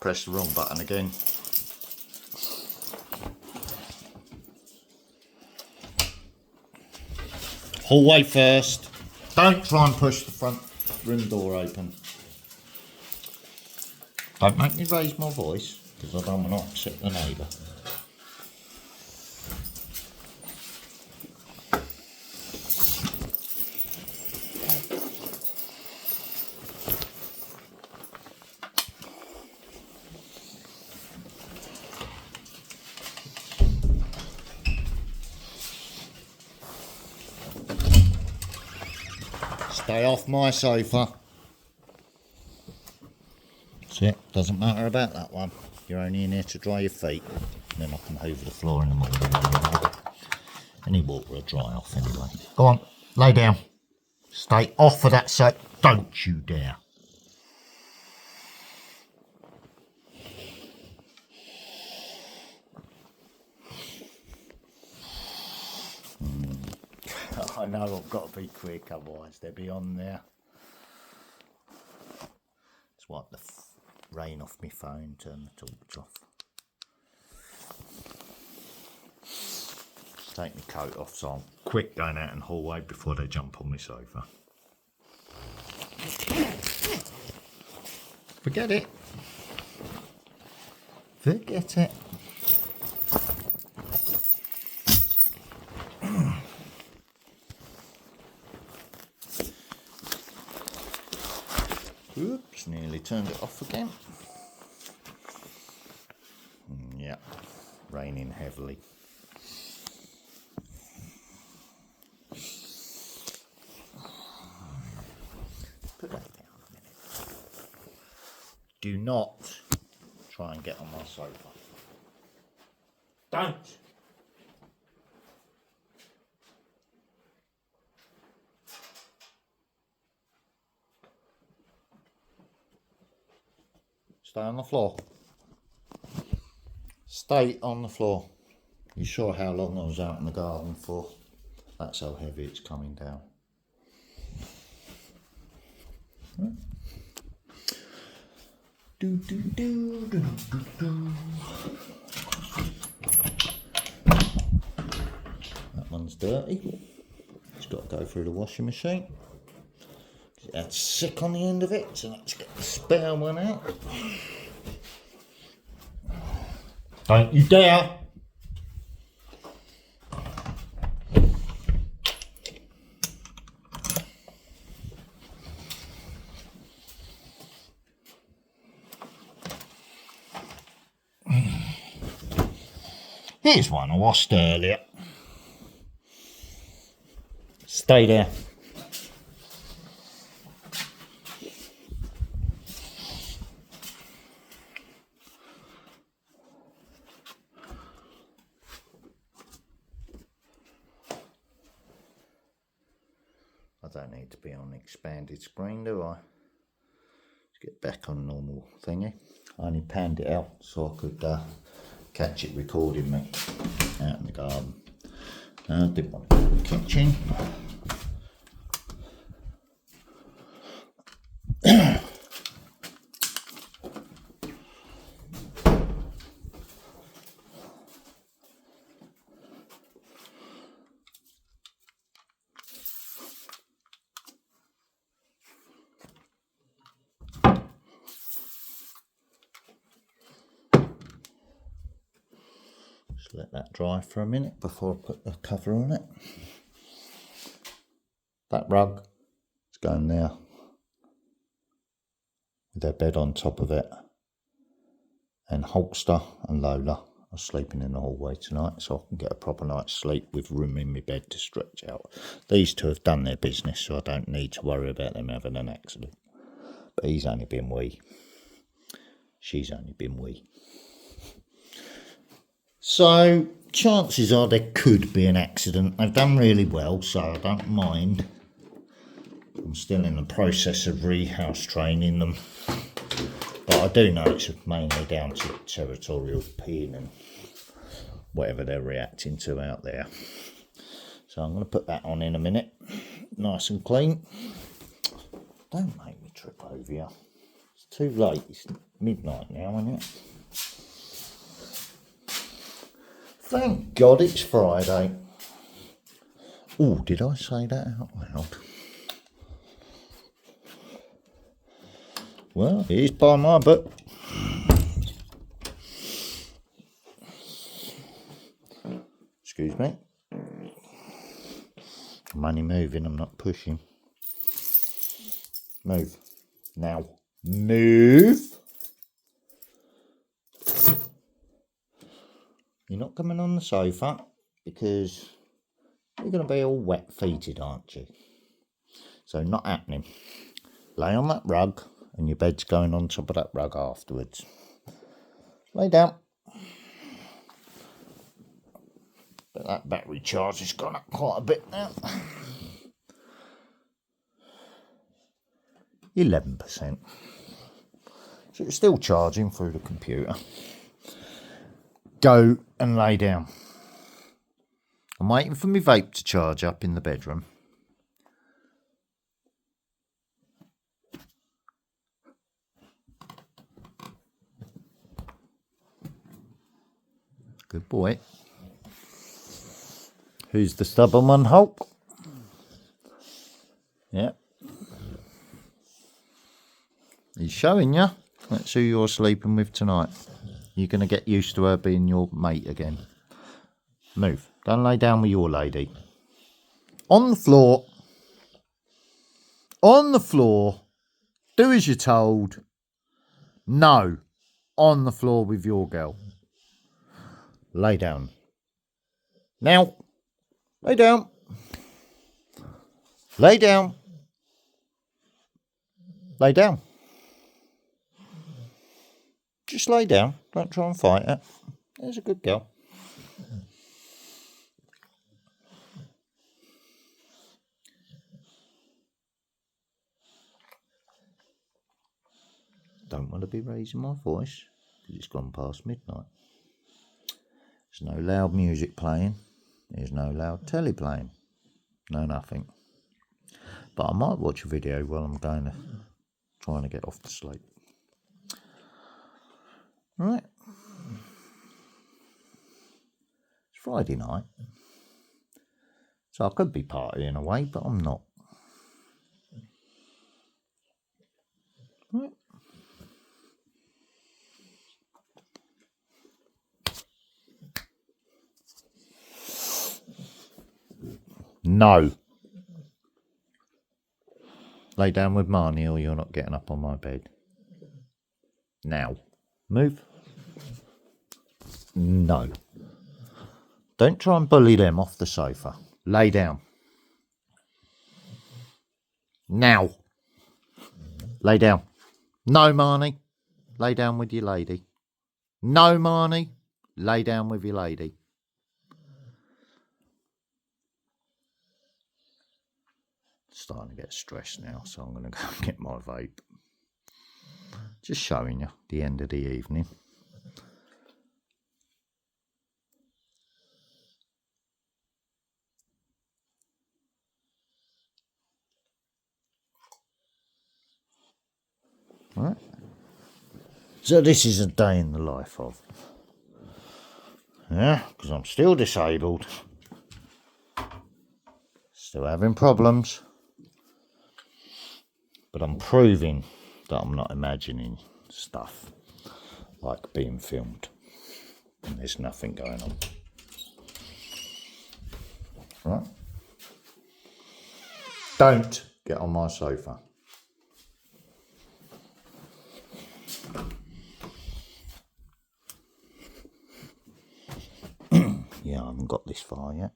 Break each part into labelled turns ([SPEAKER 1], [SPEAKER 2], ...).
[SPEAKER 1] Press the wrong button again. Hallway first. Don't try and push the front room door open. Don't make me raise my voice, because I don't want to upset the neighbour. Stay off my sofa. That's it. Doesn't matter about that one. You're only in here to dry your feet. And then I can hoover the floor in the morning. Any water will dry off anyway. Go on, lay down. Stay off of that sofa. Don't you dare. I know I've got to be quick, otherwise they'll be on there. Just wipe the rain off my phone, turn the torch off. Just take my coat off so I'm quick going out in the hallway before they jump on my sofa. Forget it. Forget it. Oops, nearly turned it off again. Yeah, raining heavily. Put that down a minute. Do not try and get on my sofa. Don't! Stay on the floor. Stay on the floor. You sure how long I was out in the garden for? That's how heavy it's coming down. Do, do, do, do, do, do. That one's dirty. It's got to go through the washing machine. It had sick on the end of it, so let's get the spare one out. Don't you dare! Here's one I washed earlier. Stay there. I don't need to be on the expanded screen, do I? Let's get back on normal thingy. I only panned it out so I could catch it recording me out in the garden. I didn't want to go to the kitchen. Just let that dry for a minute before I put the cover on it. That rug is going there with their bed on top of it. And Hulkster and Lola are sleeping in the hallway tonight, so I can get a proper night's sleep with room in my bed to stretch out. These two have done their business, so I don't need to worry about them having an accident. But he's only been wee. She's only been wee. So chances are there could be an accident. They've done really well, so I don't mind. I'm still in the process of rehouse training them. But I do know it's mainly down to territorial peeing and whatever they're reacting to out there. So I'm going to put that on in a minute. Nice and clean. Don't make me trip over you. It's too late. It's midnight now, isn't it? Thank God it's Friday. Oh, did I say that out loud? Well, here's by my book. Excuse me. I'm only moving, I'm not pushing. Move. Now. Move. You're not coming on the sofa because you're going to be all wet-feeted, aren't you? So not happening. Lay on that rug and your bed's going on top of that rug afterwards. Lay down. But that battery charge has gone up quite a bit now. 11%. So it's still charging through the computer. Go and lay down. I'm waiting for my vape to charge up in the bedroom. Good boy. Who's the stubborn one, Hulk? Yeah. He's showing you. That's who you're sleeping with tonight. You're going to get used to her being your mate again. Move. Go and lay down with your lady. On the floor. On the floor. Do as you're told. No. On the floor with your girl. Lay down. Now. Lay down. Lay down. Lay down. Just lay down. Don't try and fight it. There's a good girl. Don't want to be raising my voice because it's gone past midnight. There's no loud music playing. There's no loud telly playing. No nothing. But I might watch a video while I'm trying to get off to sleep. Right. It's Friday night. So I could be partying away, but I'm not. Right. No. Lay down with Marnie or you're not getting up on my bed. Now. Move. No. Don't try and bully them off the sofa. Lay down. Now. Lay down. No, Marnie. Lay down with your lady. No, Marnie. Lay down with your lady. Starting to get stressed now, so I'm going to go and get my vape. Just showing you the end of the evening. Right. So this is a day in the life of. Yeah, because I'm still disabled. Still having problems. But I'm proving that I'm not imagining stuff like being filmed. And there's nothing going on. Right? Don't get on my sofa. Yeah, I haven't got this far yet.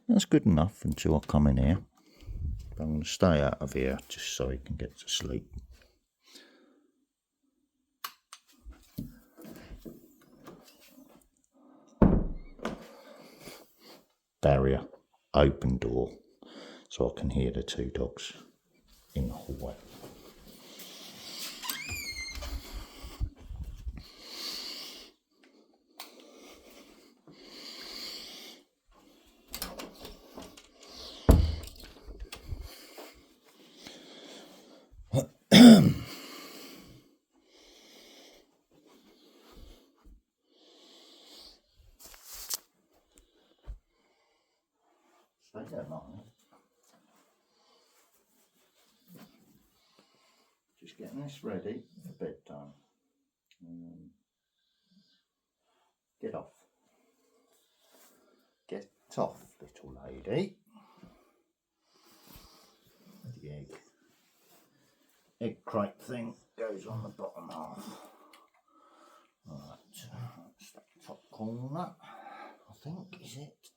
[SPEAKER 1] That's good enough until I come in here. But I'm going to stay out of here just so he can get to sleep. Barrier, open door, so I can hear the two dogs in the hallway. They don't mind. Just getting this ready for bedtime. Get off. Get off, little lady. The egg crate thing goes on the bottom half. Right, that's that top corner, I think, is it?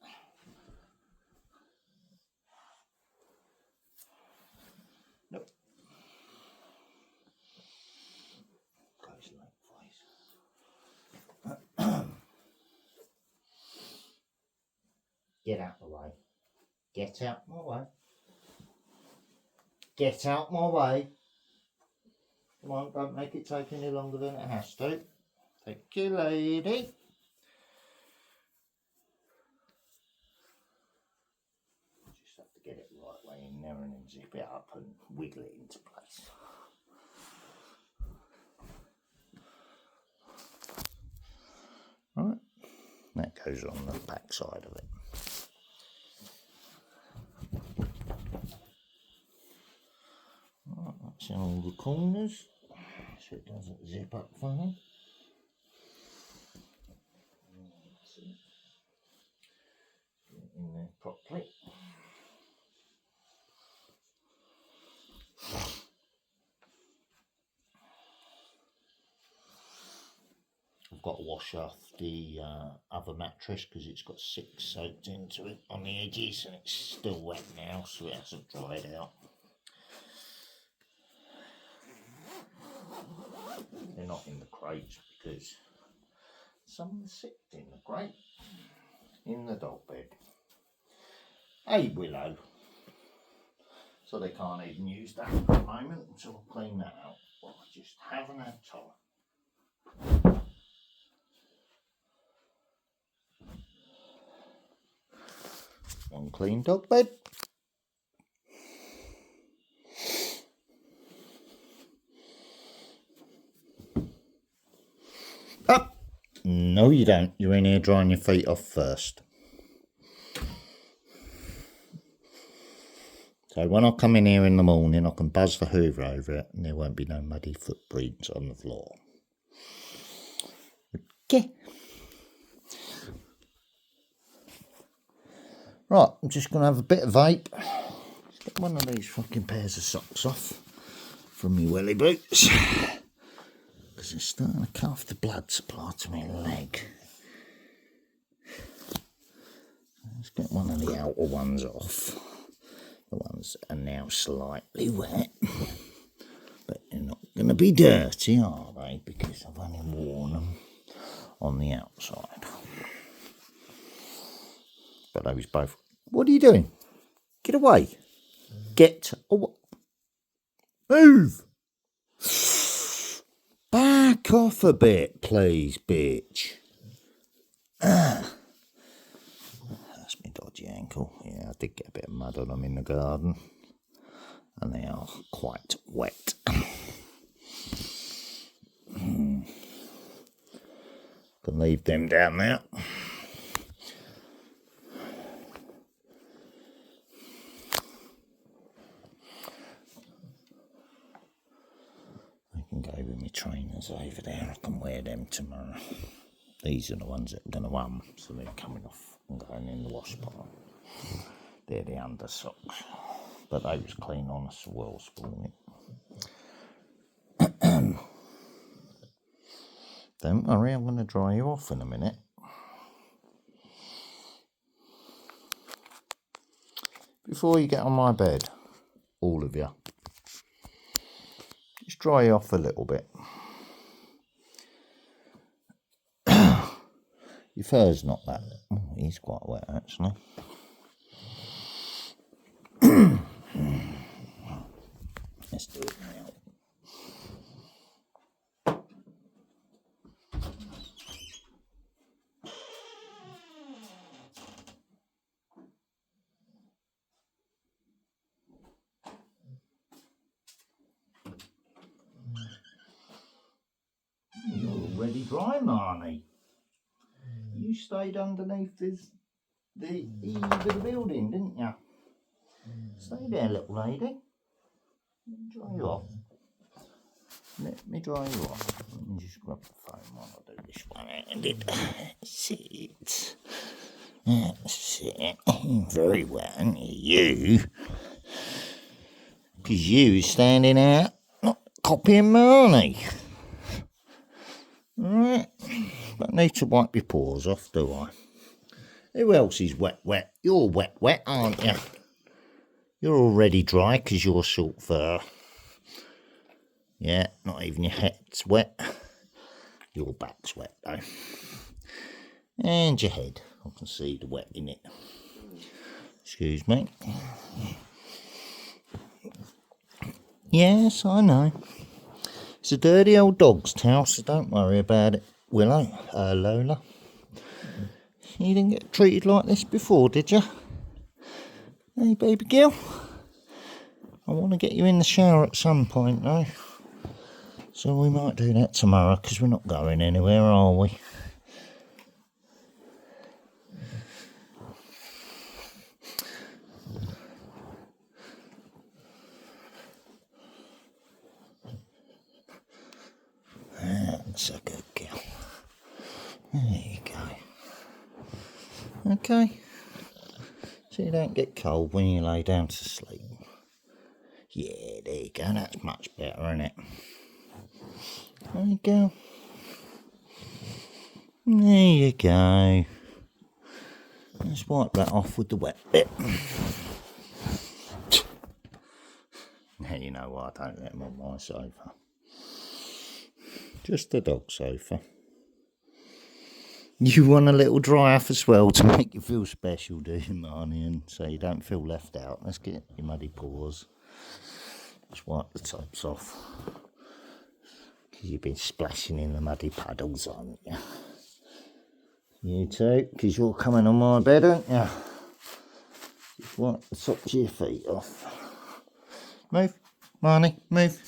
[SPEAKER 1] Nope. Goes lengthwise. Get out the way. Get out my way. Get out my way. Come on, don't make it take any longer than it has to. Thank you, lady. Just have to get it the right way in there and then zip it up and wiggle it into place. Right, that goes on the back side of it. Right, that's in all the corners, so it doesn't zip up funny. Get it in there properly. I've got to wash off the other mattress because it's got 6 soaked into it on the edges and it's still wet now, so it hasn't dried out. They're not in the crates because someone sick in the crate in the dog bed. Hey, Willow. So they can't even use that at the moment until I clean that out. Well, I just haven't had time. One clean dog bed. Up. No, you don't. You're in here drying your feet off first. So when I come in here in the morning, I can buzz the hoover over it and there won't be no muddy footprints on the floor. Okay. Right, I'm just going to have a bit of vape. Get one of these fucking pairs of socks off from my welly boots. Because it's starting to cut off the blood supply to my leg. Let's get one of the outer ones off. The ones that are now slightly wet. But they're not going to be dirty, are they? Because I've only worn them on the outside. But those both. What are you doing? Get away. Get away. Move. Back off a bit, please, bitch. That's my dodgy ankle. Yeah, I did get a bit of mud on them in the garden. And they are quite wet. Can leave them down there. Go with my trainers over there. I can wear them tomorrow. These are the ones that are going to so they're coming off and going in the wash pile. They're the under socks, but they was clean on us well this morning. Don't worry, I'm going to dry you off in a minute. Before you get on my bed, all of you. Just dry you off a little bit. Your fur's not that. Oh, he's quite wet actually. Let's do it now. You're already dry, Marnie. You stayed underneath this the eave of the building, didn't you? Stay there, little lady. Dry you off. Let me dry you off. Let me just grab the phone while I do this one-handed. Sit. That's it. Very well, aren't you? Because you standing out, not copying Marnie. Alright. Don't need to wipe your paws off, do I? Who else is wet? You're wet, aren't you? You're already dry because you're short fur. Yeah, not even your head's wet. Your back's wet though. And your head. I can see the wet in it. Excuse me. Yes, I know. It's a dirty old dog's towel, so don't worry about it, Willow. Lola. You didn't get treated like this before, did you? Hey, baby girl. I want to get you in the shower at some point, though. So we might do that tomorrow, because we're not going anywhere, are we? That's a good girl. There you go. Okay. So you don't get cold when you lay down to sleep. Yeah, there you go. That's much better, isn't it? There you go. There you go. Let's wipe that off with the wet bit. Now you know why I don't let them on my sofa. Just the dog sofa. You want a little dry off as well to make you feel special, do you, Marnie? And so you don't feel left out. Let's get your muddy paws. Just wipe the tops off. Because you've been splashing in the muddy puddles, haven't you? You too, because you're coming on my bed, aren't you? Just wipe the tops of your feet off. Move, Marnie, move.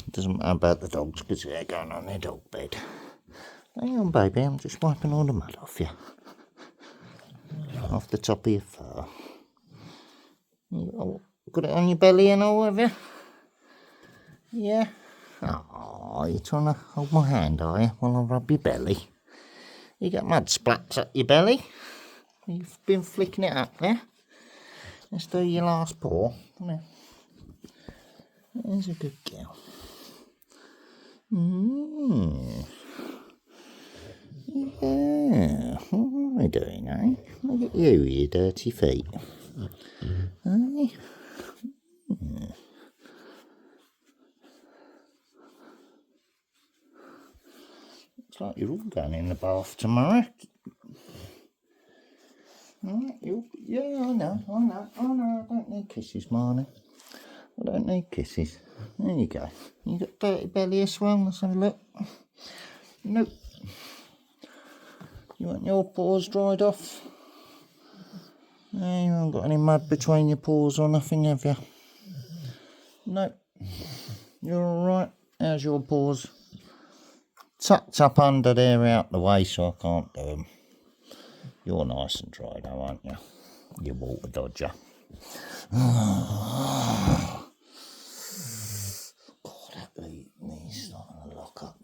[SPEAKER 1] It doesn't matter about the dogs because they're going on their dog bed. Hang on, baby, I'm just wiping all the mud off you. Off the top of your fur. You got it on your belly and all, have you? Yeah. Oh, you're trying to hold my hand, are you, while I rub your belly? You got mud splats up your belly. You've been flicking it up there. Let's do your last paw. Come here. There's a good girl. Yeah, what are we doing, eh? Look at you with your dirty feet. Eh? Looks like you're all going in the bath tomorrow. Right, yeah, I know. I don't need kisses, Marnie. I don't need kisses. There you go. You got dirty belly as well. Let's have a look. Nope. You want your paws dried off? No, you haven't got any mud between your paws or nothing, have you? No. You're alright. How's your paws? Tucked up under there out the way so I can't do them. You're nice and dry though, aren't you? You water dodger. God, that knee's starting to lock up.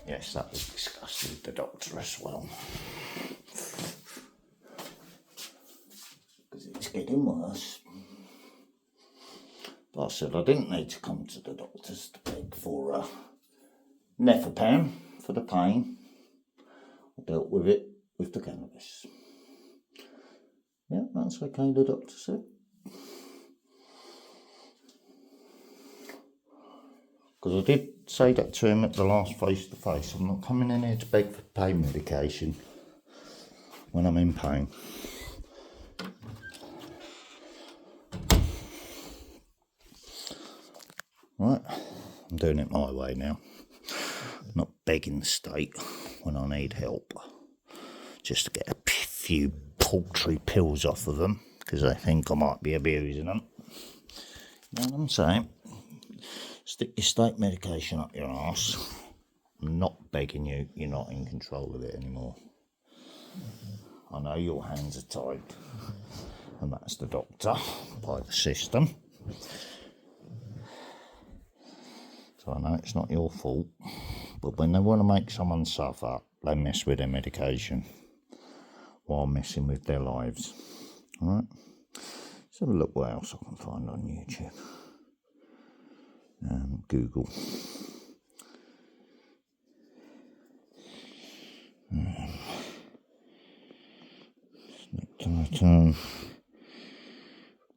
[SPEAKER 1] Yes, that was discussed with the doctor as well. Because it's getting worse. But I said I didn't need to come to the doctors to beg for Nefapam for the pain. I dealt with it with the cannabis. Yeah, that's okay, the doctor said. Because I did say that to him at the last face-to-face. I'm not coming in here to beg for pain medication when I'm in pain. Right, I'm doing it my way now. Not begging the state when I need help. Just to get a few paltry pills off of them because they think I might be abusing them. You know what I'm saying? Stick your state medication up your arse I'm not begging you, you're not in control of it anymore. I know your hands are tied, and that's the doctor by the system. So I know it's not your fault, but when they want to make someone suffer, they mess with their medication while messing with their lives. Alright? Let's have a look what else I can find on YouTube. Google.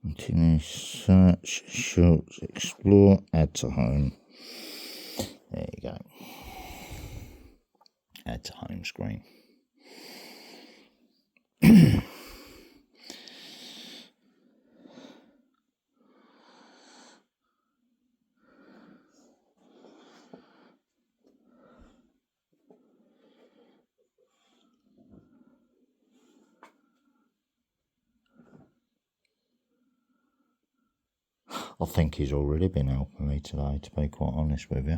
[SPEAKER 1] Continue search, Schultz, explore, add to home. There you go. Add to home screen. I think he's already been helping me today, to be quite honest with you.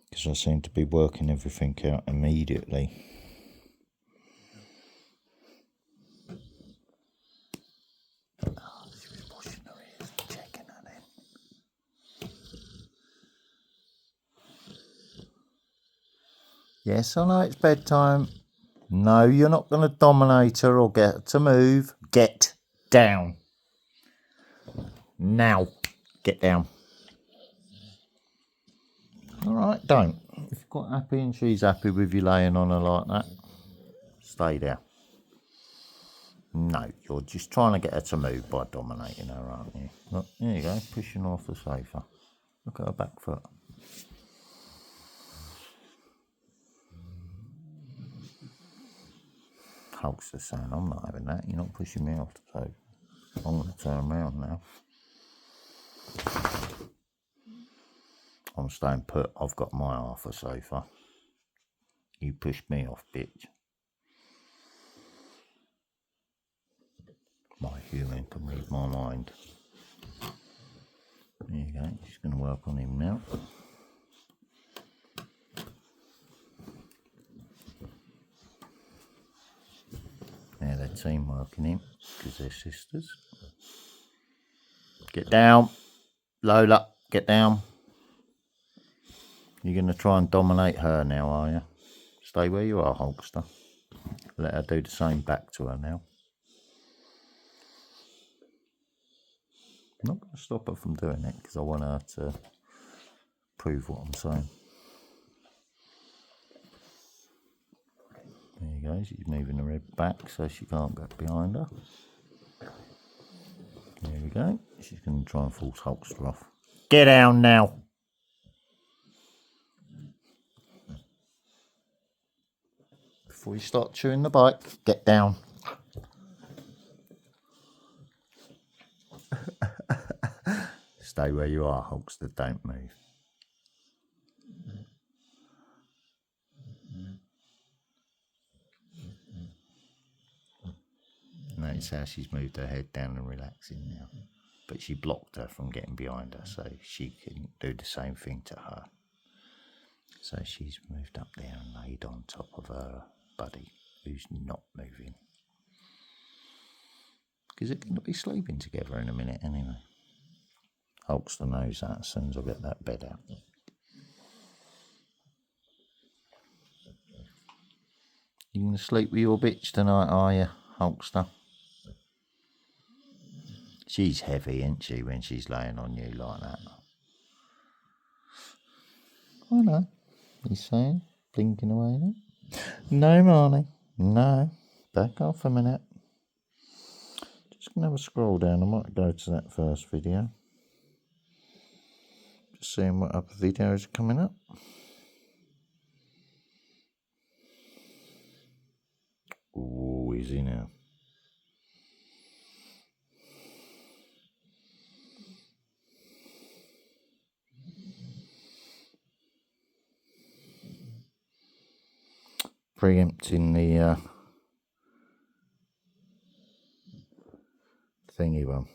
[SPEAKER 1] Because I seem to be working everything out immediately. Oh, she was washing her ears and checking her then. Yes, I know it's bedtime. No, you're not going to dominate her or get her to move. Get down. Now. Get down. Alright, don't. If you're quite happy and she's happy with you laying on her like that, stay there. No, you're just trying to get her to move by dominating her, aren't you? Look, there you go, pushing her off the sofa. Look at her back foot. Hulk's saying, I'm not having that. You're not pushing me off the sofa. I'm going to turn around now. I'm staying put. I've got my half a sofa. You pushed me off, bitch. My human can read my mind. There you go. She's going to work on him now. Now they're team working him because they're sisters. Get down. Lola, get down. You're going to try and dominate her now, are you? Stay where you are, Hulkster. Let her do the same back to her now. I'm not going to stop her from doing it because I want her to prove what I'm saying. There you go, she's moving her head back so she can't get behind her. There we go. She's going to try and force Hulkster off. Get down now. Before you start chewing the bike, get down. Stay where you are, Hulkster, don't move. Notice how she's moved her head down and relaxing now. But she blocked her from getting behind her, so she couldn't do the same thing to her. So she's moved up there and laid on top of her buddy, who's not moving. Because they're going to be sleeping together in a minute anyway. Hulkster knows that as soon as I get that bed out. You going to sleep with your bitch tonight, are you, Hulkster? She's heavy, isn't she, when she's laying on you like that? I know, he's saying, blinking away now. No, Marnie, no. Back off a minute. Just going to have a scroll down. I might go to that first video. Just seeing what other videos are coming up. Oh, is he now? Preempting the thingy one.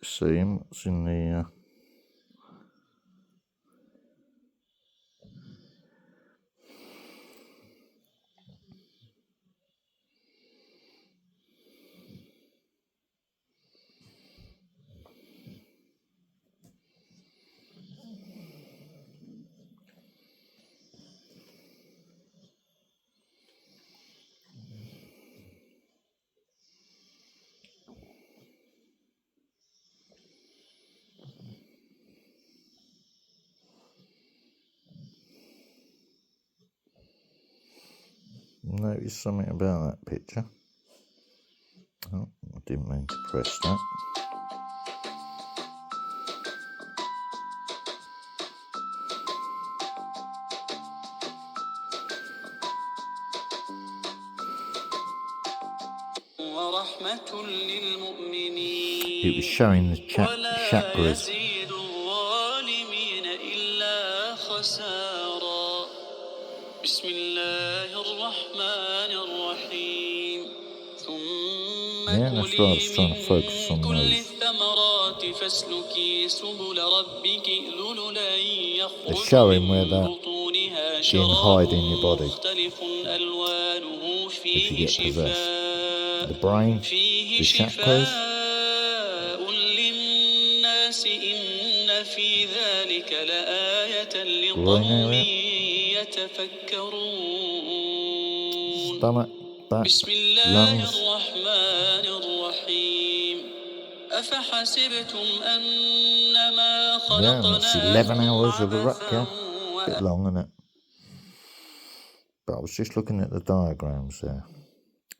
[SPEAKER 1] see him. What's in the... Notice something about that picture. Oh, I didn't mean to press that. It was showing the chakras. Yeah, that's why I was trying to focus on those. They're showing where that can hide in your body if you get possessed. The brain, the chakras. Groin area. Stomach, back, lungs. Yeah, that's 11 hours of a Rukia. Bit long, isn't it? But I was just looking at the diagrams there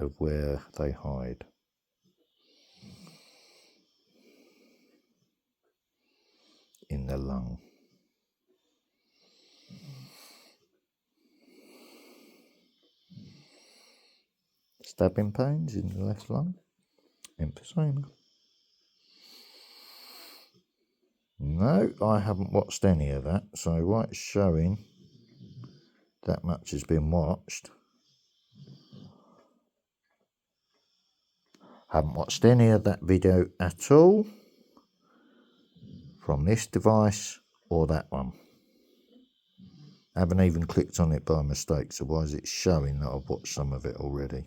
[SPEAKER 1] of where they hide. In the lung. Stabbing pains in the left lung. Emphysema. No, I haven't watched any of that, so why it's showing that much has been watched. Haven't watched any of that video at all from this device or that one. Haven't even clicked on it by mistake, so why is it showing that I've watched some of it already?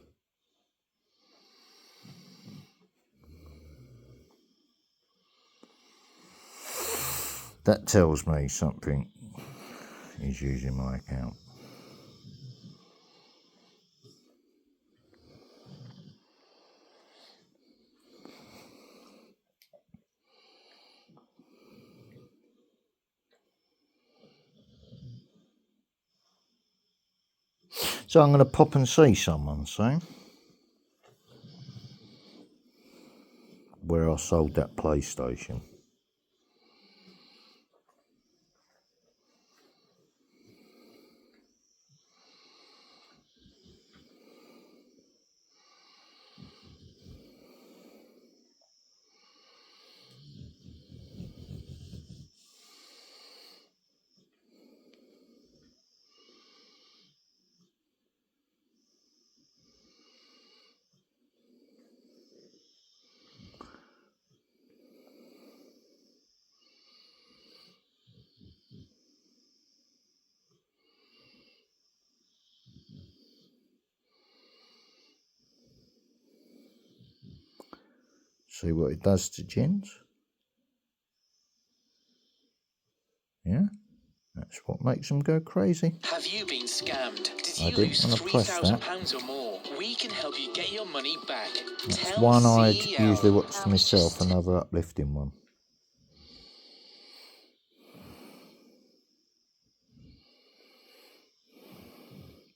[SPEAKER 1] That tells me something is using my account. So I'm going to pop and see someone soon. Where I sold that PlayStation. See what it does to gins. Yeah, that's what makes them go crazy.
[SPEAKER 2] Have you been scammed? Did
[SPEAKER 1] I
[SPEAKER 2] you
[SPEAKER 1] didn't
[SPEAKER 2] lose
[SPEAKER 1] want to press that.
[SPEAKER 2] £3,000 or more? We can help you get your money back.
[SPEAKER 1] That's
[SPEAKER 2] Tell
[SPEAKER 1] one I'd
[SPEAKER 2] CEO.
[SPEAKER 1] usually watch for myself, another uplifting one.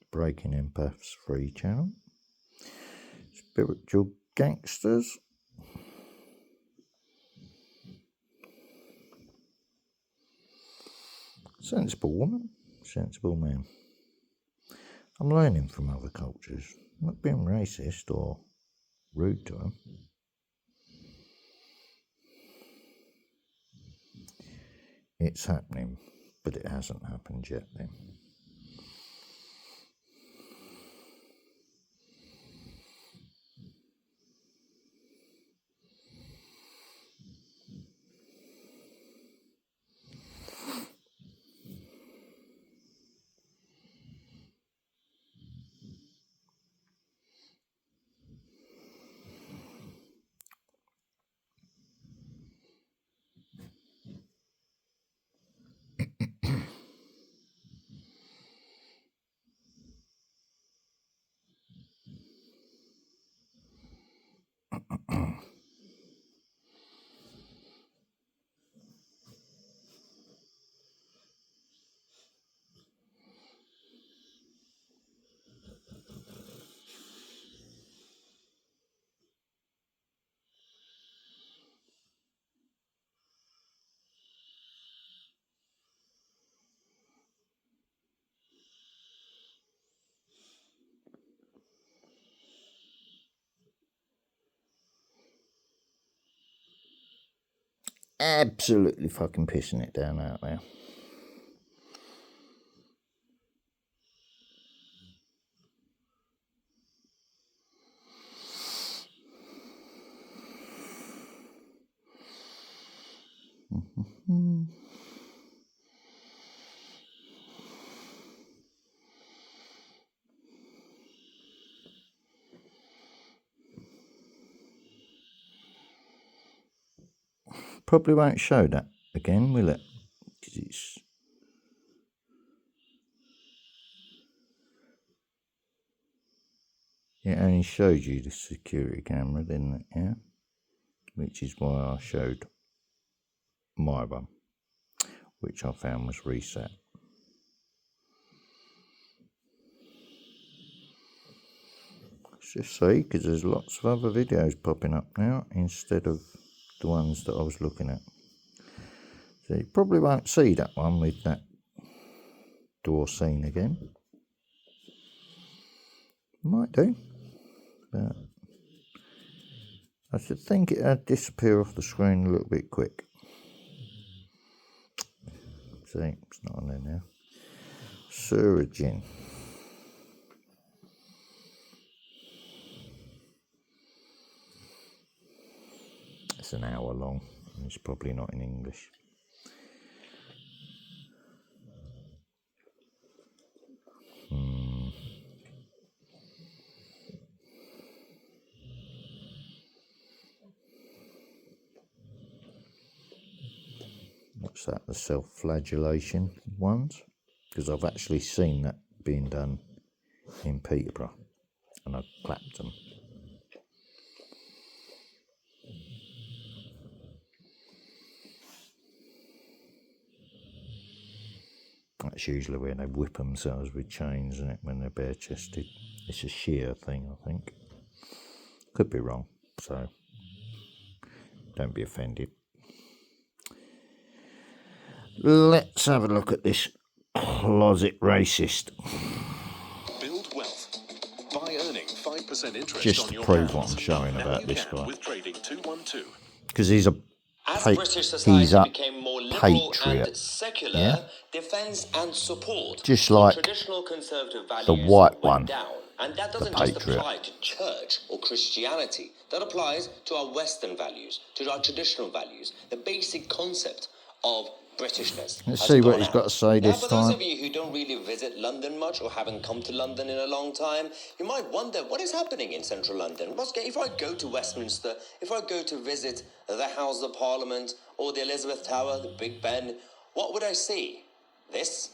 [SPEAKER 1] Breaking Empaths free channel. Spiritual Gangsters. Sensible woman, sensible man. I'm learning from other cultures, not being racist or rude to them. It's happening, but it hasn't happened yet then. absolutely fucking pissing it down out there. Probably won't show that again, will it? Because it only showed you the security camera, didn't it? Yeah, which is why I showed my one, which I found was reset. Let's just see, because there's lots of other videos popping up now instead of the ones that I was looking at. So you probably won't see that one with that door scene again. Might do, but I should think it'd disappear off the screen a little bit quick. See, it's not on there now. Surgeon. It's an hour long. It's probably not in English. What's that? The self-flagellation ones? Because I've actually seen that being done in Peterborough, and I clapped them. That's usually where they whip themselves with chains, isn't it, when they're bare-chested. It's a sheer thing, I think. Could be wrong, so don't be offended. Let's have a look at this closet racist.
[SPEAKER 3] Build wealth by earning 5% interest
[SPEAKER 1] Just
[SPEAKER 3] on
[SPEAKER 1] to
[SPEAKER 3] your
[SPEAKER 1] prove what
[SPEAKER 3] pounds.
[SPEAKER 1] I'm showing
[SPEAKER 3] Now
[SPEAKER 1] about
[SPEAKER 3] you
[SPEAKER 1] this
[SPEAKER 3] can
[SPEAKER 1] guy.
[SPEAKER 3] with Trading 212.
[SPEAKER 1] Because he's a
[SPEAKER 4] As British society
[SPEAKER 1] he's a
[SPEAKER 4] became more liberal
[SPEAKER 1] patriot.
[SPEAKER 4] and secular,
[SPEAKER 1] Yeah?
[SPEAKER 4] defence and support
[SPEAKER 1] Just
[SPEAKER 4] for
[SPEAKER 1] like
[SPEAKER 4] traditional conservative values
[SPEAKER 1] the white
[SPEAKER 4] went
[SPEAKER 1] one,
[SPEAKER 4] down. And that doesn't
[SPEAKER 1] the
[SPEAKER 4] just
[SPEAKER 1] patriot.
[SPEAKER 4] apply to church or Christianity. That applies to our Western values, to our traditional values, the basic concept of Britishness.
[SPEAKER 1] Let's
[SPEAKER 4] has
[SPEAKER 1] see what
[SPEAKER 4] gone
[SPEAKER 1] he's
[SPEAKER 4] out.
[SPEAKER 1] got to say
[SPEAKER 4] Now,
[SPEAKER 1] this
[SPEAKER 4] for those
[SPEAKER 1] time.
[SPEAKER 4] of you who don't really visit London much or haven't come to London in a long time, you might wonder what is happening in central London. If I go to Westminster, if I go to visit the House of Parliament or the Elizabeth Tower, the Big Ben, what would I see? This?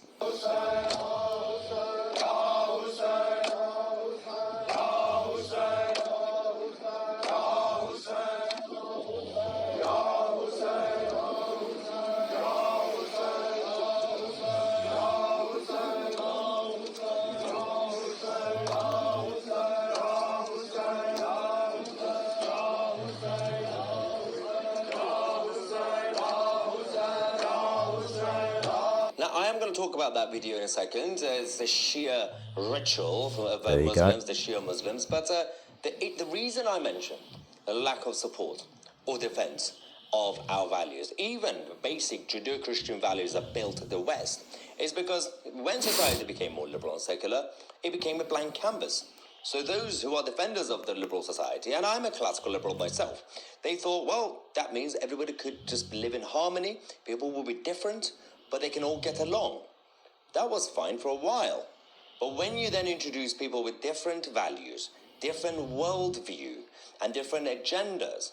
[SPEAKER 4] Now, I am going to talk about that video in a second. It's the Shia ritual of
[SPEAKER 1] There you
[SPEAKER 4] Muslims,
[SPEAKER 1] go.
[SPEAKER 4] the Shia Muslims. But the reason I mention a lack of support or defense of our values, even basic Judeo-Christian values that built the West, is because when society became more liberal and secular, it became a blank canvas. So those who are defenders of the liberal society, and I'm a classical liberal myself, they thought, well, that means everybody could just live in harmony, people will be different, but they can all get along. That was fine for a while. But when you then introduce people with different values, different worldview, and different agendas,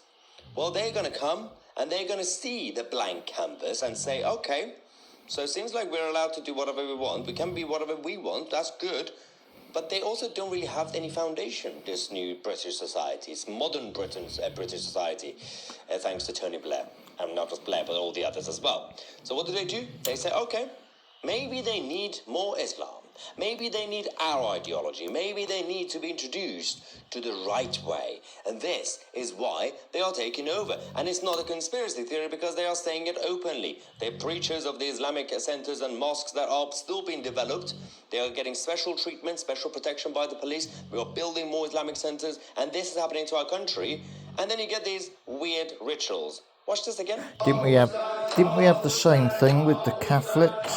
[SPEAKER 4] well, they're going to come and they're going to see the blank canvas and say, okay, so it seems like we're allowed to do whatever we want. We can be whatever we want. That's good. But they also don't really have any foundation, this new British society. It's modern Britain's British society, thanks to Tony Blair. And not just Blair, but all the others as well. So what do? They say, okay, maybe they need more Islam. Maybe they need our ideology. Maybe they need to be introduced to the right way. And this is why they are taking over. And it's not a conspiracy theory because they are saying it openly. They're preachers of the Islamic centers and mosques that are still being developed. They are getting special treatment, special protection by the police. We are building more Islamic centers. And this is happening to our country. And then you get these weird rituals. Watch this again.
[SPEAKER 1] Didn't we have the same thing with the Catholics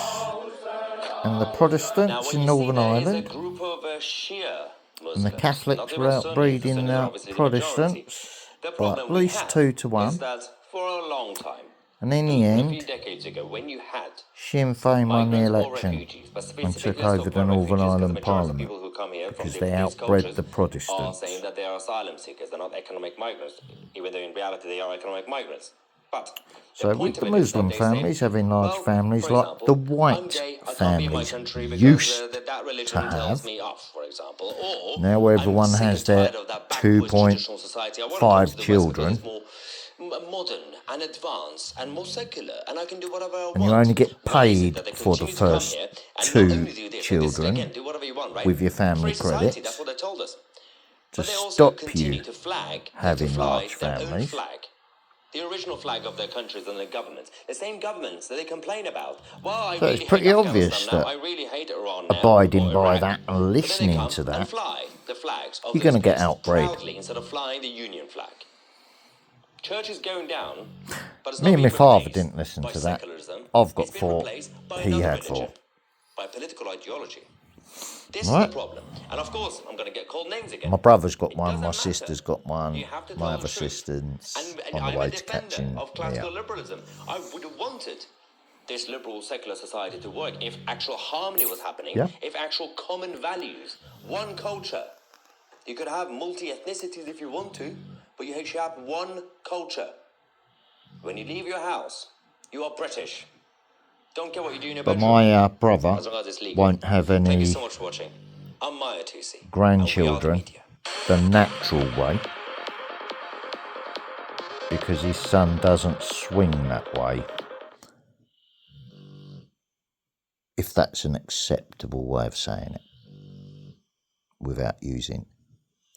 [SPEAKER 1] and the
[SPEAKER 4] Now,
[SPEAKER 1] Protestants
[SPEAKER 4] what
[SPEAKER 1] in
[SPEAKER 4] you
[SPEAKER 1] Northern
[SPEAKER 4] see there is a
[SPEAKER 1] Ireland?
[SPEAKER 4] group of Shia
[SPEAKER 1] And the
[SPEAKER 4] Muslims, not
[SPEAKER 1] Catholics
[SPEAKER 4] even
[SPEAKER 1] were
[SPEAKER 4] Sunnis. The
[SPEAKER 1] outbreeding
[SPEAKER 4] Sunnis are
[SPEAKER 1] the
[SPEAKER 4] obviously the majority.
[SPEAKER 1] Protestants
[SPEAKER 4] The
[SPEAKER 1] by
[SPEAKER 4] problem
[SPEAKER 1] at
[SPEAKER 4] we
[SPEAKER 1] least
[SPEAKER 4] have
[SPEAKER 1] 2 to 1.
[SPEAKER 4] is that for a long time,
[SPEAKER 1] And in the
[SPEAKER 4] a few
[SPEAKER 1] end,
[SPEAKER 4] decades ago, when you had
[SPEAKER 1] Sinn Féin won the
[SPEAKER 4] migrants or
[SPEAKER 1] election
[SPEAKER 4] refugees, but
[SPEAKER 1] and
[SPEAKER 4] specifically
[SPEAKER 1] took
[SPEAKER 4] let's
[SPEAKER 1] over
[SPEAKER 4] talk
[SPEAKER 1] the
[SPEAKER 4] about
[SPEAKER 1] Northern
[SPEAKER 4] refugees, because the
[SPEAKER 1] Ireland
[SPEAKER 4] majority of
[SPEAKER 1] Parliament
[SPEAKER 4] people who come here from
[SPEAKER 1] because
[SPEAKER 4] different
[SPEAKER 1] they
[SPEAKER 4] faiths,
[SPEAKER 1] outbred
[SPEAKER 4] cultures
[SPEAKER 1] the
[SPEAKER 4] are
[SPEAKER 1] Protestants.
[SPEAKER 4] saying that they are asylum seekers. They're not economic migrants, even though in reality they are economic migrants. But
[SPEAKER 1] So with the Muslim families having large families
[SPEAKER 4] for
[SPEAKER 1] like the
[SPEAKER 4] example, I'm
[SPEAKER 1] white
[SPEAKER 4] gay, I can't be in my
[SPEAKER 1] families
[SPEAKER 4] country because
[SPEAKER 1] used
[SPEAKER 4] that
[SPEAKER 1] to
[SPEAKER 4] religion tells
[SPEAKER 1] have,
[SPEAKER 4] me off, for example. Or
[SPEAKER 1] now everyone
[SPEAKER 4] I'm sick
[SPEAKER 1] has
[SPEAKER 4] and
[SPEAKER 1] their
[SPEAKER 4] tired of that backwards traditional society. I want to come to
[SPEAKER 1] 2.5
[SPEAKER 4] the West because it's
[SPEAKER 1] children,
[SPEAKER 4] more modern and advanced and more secular, and I can do whatever I
[SPEAKER 1] and you
[SPEAKER 4] want.
[SPEAKER 1] only get
[SPEAKER 4] Why is it
[SPEAKER 1] paid
[SPEAKER 4] that they
[SPEAKER 1] for the
[SPEAKER 4] continue to come
[SPEAKER 1] first
[SPEAKER 4] here and not
[SPEAKER 1] 2
[SPEAKER 4] only do this, but this is, again,
[SPEAKER 1] children
[SPEAKER 4] do whatever you want, right?
[SPEAKER 1] with your family
[SPEAKER 4] Free society, that's
[SPEAKER 1] credits
[SPEAKER 4] what they told us.
[SPEAKER 1] to
[SPEAKER 4] But they also
[SPEAKER 1] stop
[SPEAKER 4] continue
[SPEAKER 1] you
[SPEAKER 4] to flag,
[SPEAKER 1] having
[SPEAKER 4] to fly
[SPEAKER 1] large
[SPEAKER 4] their own
[SPEAKER 1] families.
[SPEAKER 4] flag. The original flag of their countries and their governments. The same governments that they complain about. Well, I
[SPEAKER 1] So
[SPEAKER 4] really
[SPEAKER 1] it's pretty
[SPEAKER 4] hate
[SPEAKER 1] obvious
[SPEAKER 4] Afghanistan now.
[SPEAKER 1] that
[SPEAKER 4] I really hate Iran now.
[SPEAKER 1] abiding
[SPEAKER 4] Or
[SPEAKER 1] by
[SPEAKER 4] Iraq.
[SPEAKER 1] that and
[SPEAKER 4] But then they
[SPEAKER 1] listening
[SPEAKER 4] come
[SPEAKER 1] to
[SPEAKER 4] and
[SPEAKER 1] that,
[SPEAKER 4] fly the flags of
[SPEAKER 1] you're
[SPEAKER 4] those
[SPEAKER 1] going to get
[SPEAKER 4] places
[SPEAKER 1] outbred.
[SPEAKER 4] proudly instead of flying the Union flag. Church is going down, but it's
[SPEAKER 1] Me
[SPEAKER 4] not
[SPEAKER 1] and my
[SPEAKER 4] being
[SPEAKER 1] father
[SPEAKER 4] replaced
[SPEAKER 1] didn't listen
[SPEAKER 4] by
[SPEAKER 1] to that.
[SPEAKER 4] secularism.
[SPEAKER 1] I've got
[SPEAKER 4] It's been
[SPEAKER 1] 4,
[SPEAKER 4] replaced by
[SPEAKER 1] he
[SPEAKER 4] another
[SPEAKER 1] had
[SPEAKER 4] religion,
[SPEAKER 1] 4.
[SPEAKER 4] by political ideology. This is
[SPEAKER 1] Right?
[SPEAKER 4] the problem. And of course, I'm going to get called names again.
[SPEAKER 1] My brother's got
[SPEAKER 4] It
[SPEAKER 1] one,
[SPEAKER 4] doesn't
[SPEAKER 1] my
[SPEAKER 4] matter.
[SPEAKER 1] sister's got one,
[SPEAKER 4] You have to
[SPEAKER 1] my
[SPEAKER 4] tell
[SPEAKER 1] other
[SPEAKER 4] the truth.
[SPEAKER 1] sister's
[SPEAKER 4] And
[SPEAKER 1] on the
[SPEAKER 4] I'm a
[SPEAKER 1] way to
[SPEAKER 4] defender
[SPEAKER 1] catching
[SPEAKER 4] of
[SPEAKER 1] me
[SPEAKER 4] classical
[SPEAKER 1] up.
[SPEAKER 4] liberalism. I would have wanted this liberal secular society to work if actual harmony was happening,
[SPEAKER 1] Yeah.
[SPEAKER 4] if actual common values, one culture. You could have multi-ethnicities if you want to, but you should have one culture. When you leave your house, you are British. Don't care what you do in your
[SPEAKER 1] But
[SPEAKER 4] bedroom,
[SPEAKER 1] my brother
[SPEAKER 4] as long as it's legal.
[SPEAKER 1] won't have
[SPEAKER 4] Thank you
[SPEAKER 1] any
[SPEAKER 4] so much for watching. I'm Maya Tusi, and we are the
[SPEAKER 1] grandchildren
[SPEAKER 4] media.
[SPEAKER 1] the natural way because his son doesn't swing that way, if that's an acceptable way of saying it, without using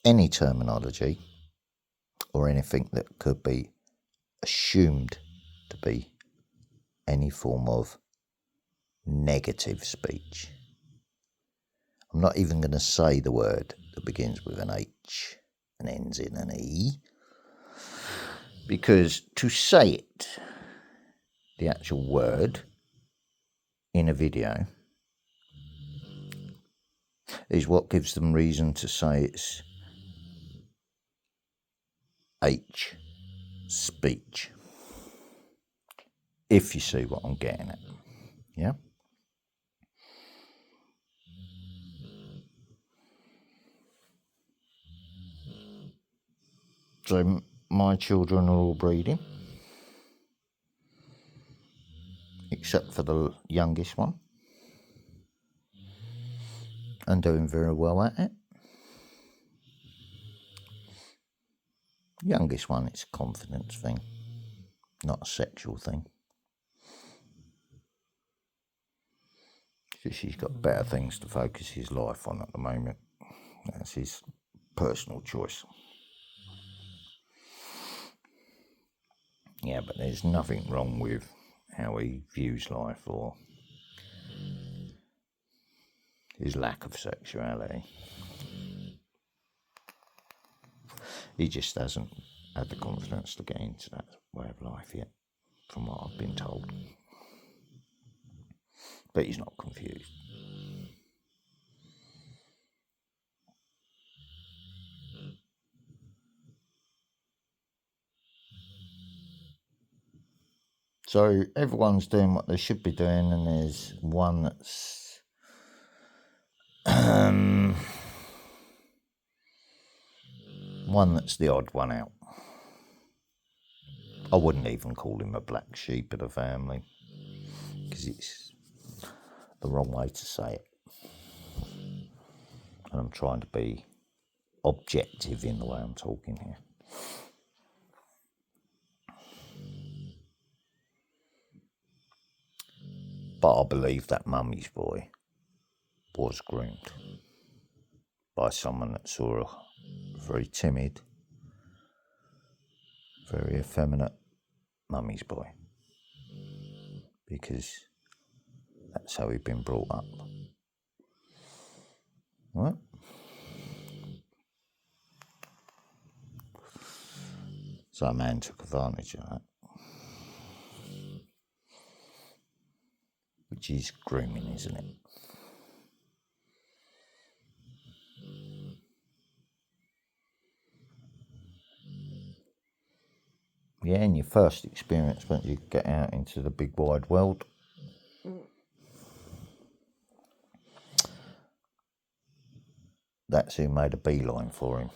[SPEAKER 1] any terminology or anything that could be assumed to be any form of negative speech. I'm not even going to say the word that begins with an H and ends in an E, because to say it, the actual word, in a video, is what gives them reason to say it's H speech. If you see what I'm getting at. Yeah? So my children are all breeding, except for the youngest one, and doing very well at it. Youngest one, it's a confidence thing, not a sexual thing. Because he's got better things to focus his life on at the moment. That's his personal choice. Yeah, but there's nothing wrong with how he views life or his lack of sexuality. He just hasn't had the confidence to get into that way of life yet, from what I've been told. But he's not confused. So everyone's doing what they should be doing, and there's one that's the odd one out. I wouldn't even call him a black sheep of the family, because it's the wrong way to say it. And I'm trying to be objective in the way I'm talking here. But I believe that mummy's boy was groomed by someone that saw a very timid, very effeminate mummy's boy, because that's how he'd been brought up. Right? So a man took advantage of that. which is grooming, isn't it? Yeah, in your first experience, when you get out into the big wide world, that's who made a beeline for him.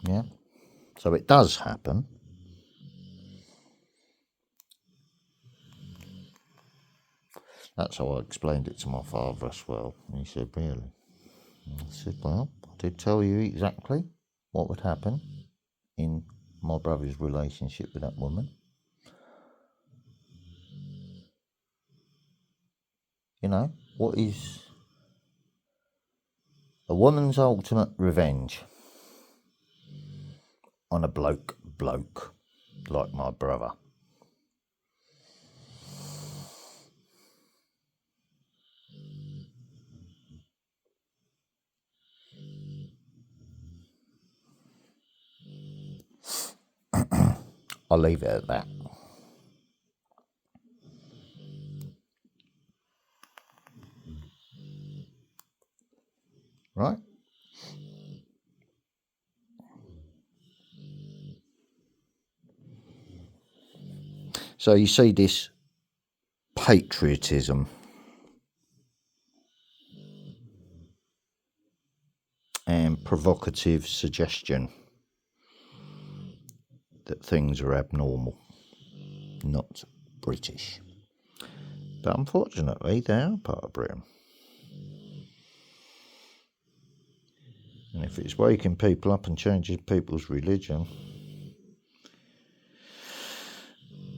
[SPEAKER 1] Yeah, so it does happen. That's how I explained it to my father as well. And he said, really? And I said, well, I did tell you exactly what would happen in my brother's relationship with that woman. You know, what is a woman's ultimate revenge on a bloke like my brother? I'll leave it at that. Right? So you see this patriotism and provocative suggestion that things are abnormal, not British. But unfortunately, they are part of Britain. And if it's waking people up and changing people's religion,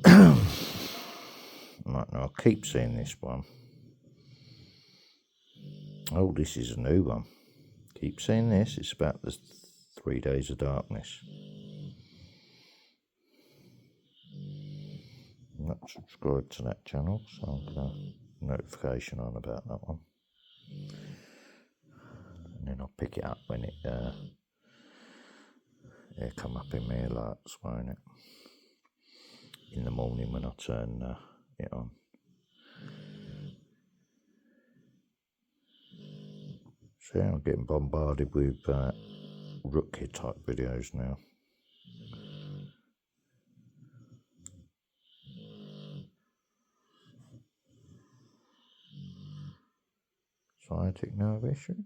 [SPEAKER 1] right, now I'll keep seeing this one. Oh, this is a new one. Keep seeing this. It's about the 3 days of darkness. I'm not subscribed to that channel, so I'll get a notification on about that one. And then I'll pick it up when it'll come up in my alerts, won't it? In the morning when I turn it on. So yeah, I'm getting bombarded with rootkit type videos now. Sciatic nerve issue.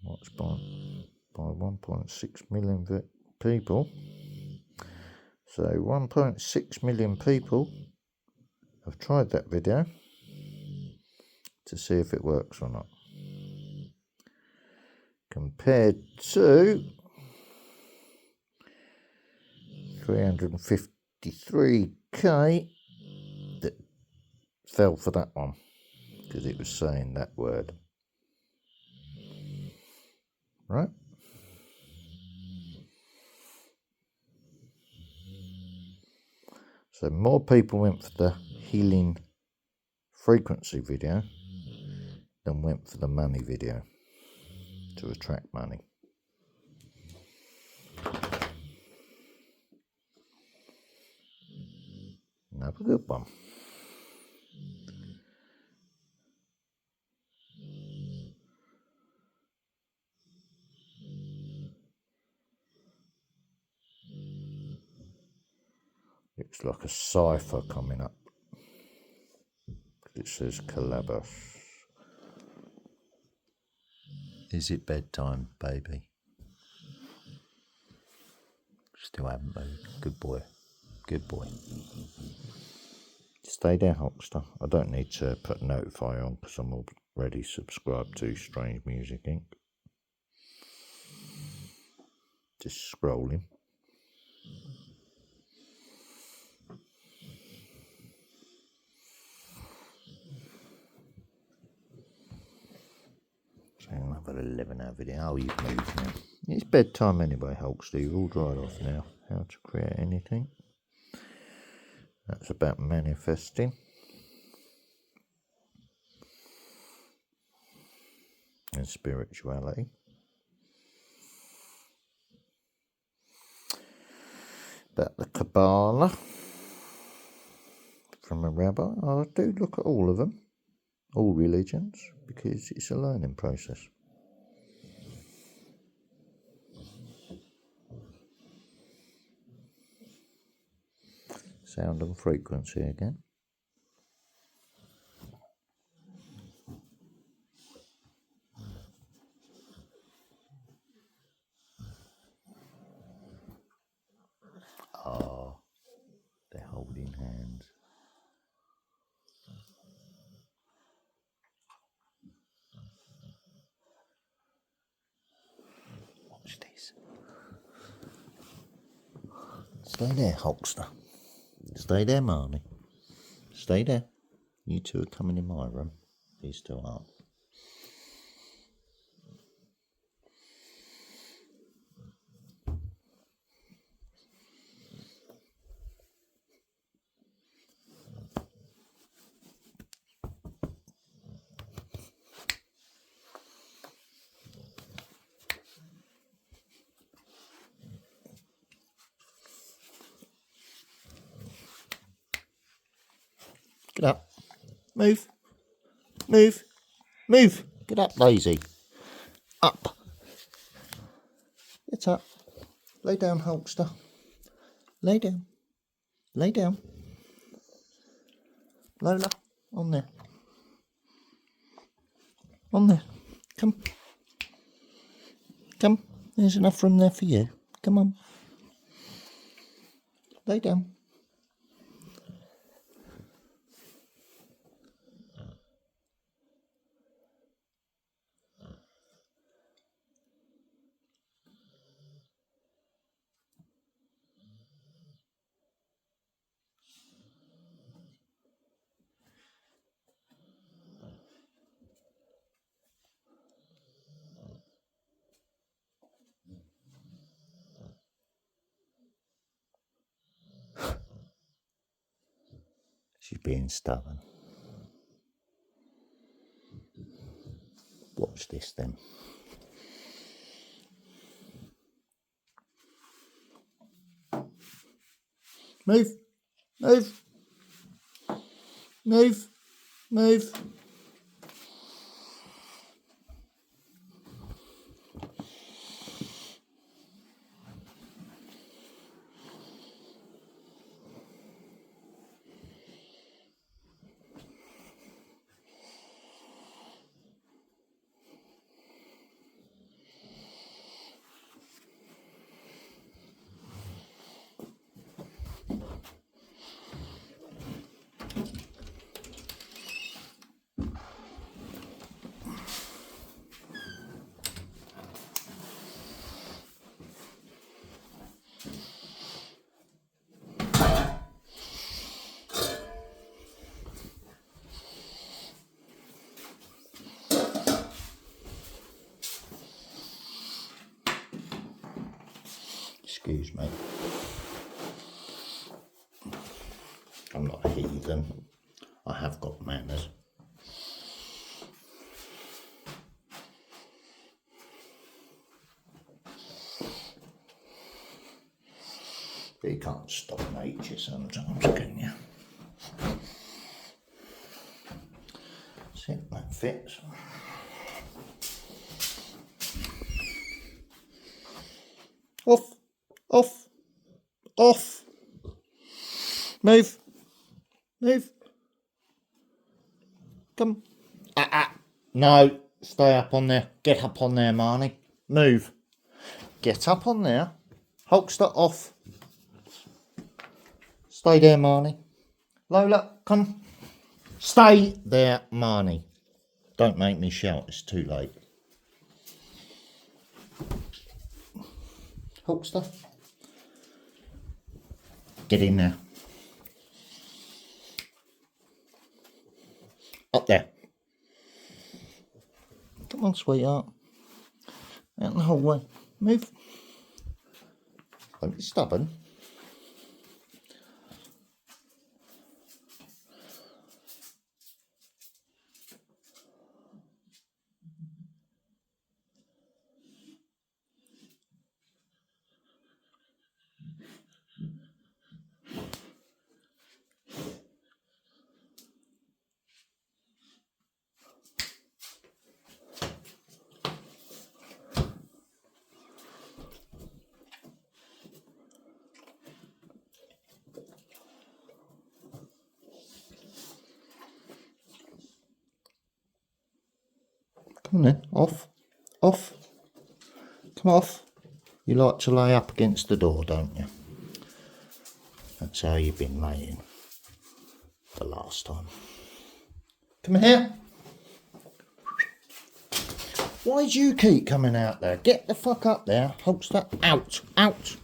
[SPEAKER 1] Watched by 1.6 million people. So 1.6 million people have tried that video to see if it works or not. Compared to 353k that fell for that one because it was saying that word. Right? So more people went for the healing frequency video than went for the money video to attract money. Another good one. Looks like a cipher coming up. It says Calabas. Is it bedtime, baby? Still haven't moved. Good boy. Good boy. Stay there, Hulkster. I don't need to put notify on because I'm already subscribed to Strange Music Inc. Just scrolling. So another 11-hour video. Oh, you've moved now. It's bedtime anyway, Hulkster. You're all dried off now. How to create anything. That's about manifesting. And spirituality. About the Kabbalah from a rabbi. I do look at all of them, all religions, because it's a learning process. Sound and frequency again. Oh, they're holding hands. Watch this. Stay there, Hulkster. Stay there, Marnie. Stay there. You two are coming in my room. These two aren't. Get up. Move. Move. Move. Get up, Lazy. Up. Get up. Lay down, Hulkster. Lay down. Lay down. Lola, on there. On there. Come. Come. There's enough room there for you. Come on. Lay down. She's being stubborn. Watch this then. Move. Move. Move. Move. Excuse me. I'm not a heathen. I have got manners. But you can't stop nature sometimes, can you? See, that fits. Off. Off. Off. Move. Move. Come. No. Stay up on there. Get up on there, Marnie. Move. Get up on there. Hulkster off. Stay there, Marnie. Lola, come. Stay there, Marnie. Don't make me shout, it's too late. Hulkster. Get in there. Up there. Come on, sweetheart. Out in the hallway. Move. Don't be stubborn. Come on then, off, off, come off. You like to lay up against the door, don't you? That's how you've been laying the last time. Come here. Why do you keep coming out there? Get the fuck up there, Hulkster. Out, out.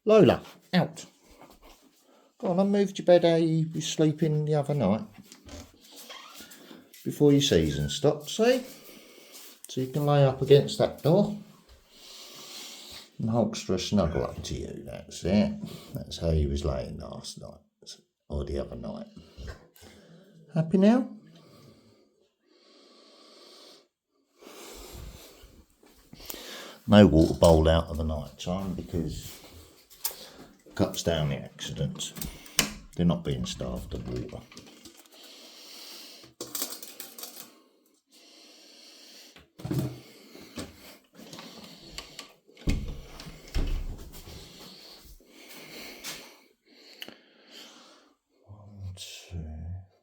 [SPEAKER 1] Lola, out. Go on, I moved your bed how you were sleeping the other night. Before your season stops, see? So you can lay up against that door. And Hulkster snuggle up to you, that's it. That's how he was laying last night, or the other night. Happy now? No water bowl out of the night time because it cuts down the accidents. They're not being starved of water.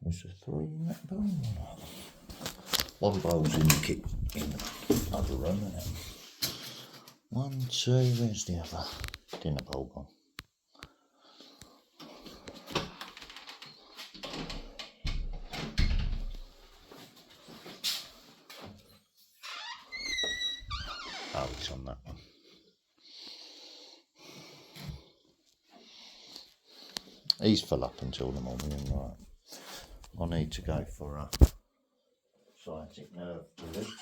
[SPEAKER 1] Was there 3 in that bowl or not? One bowl's in the other room, isn't it? 1, 2, where's the other dinner bowl gone? Oh, it's on that one. He's full up until the morning, right? I need to go for a sciatic nerve delivery.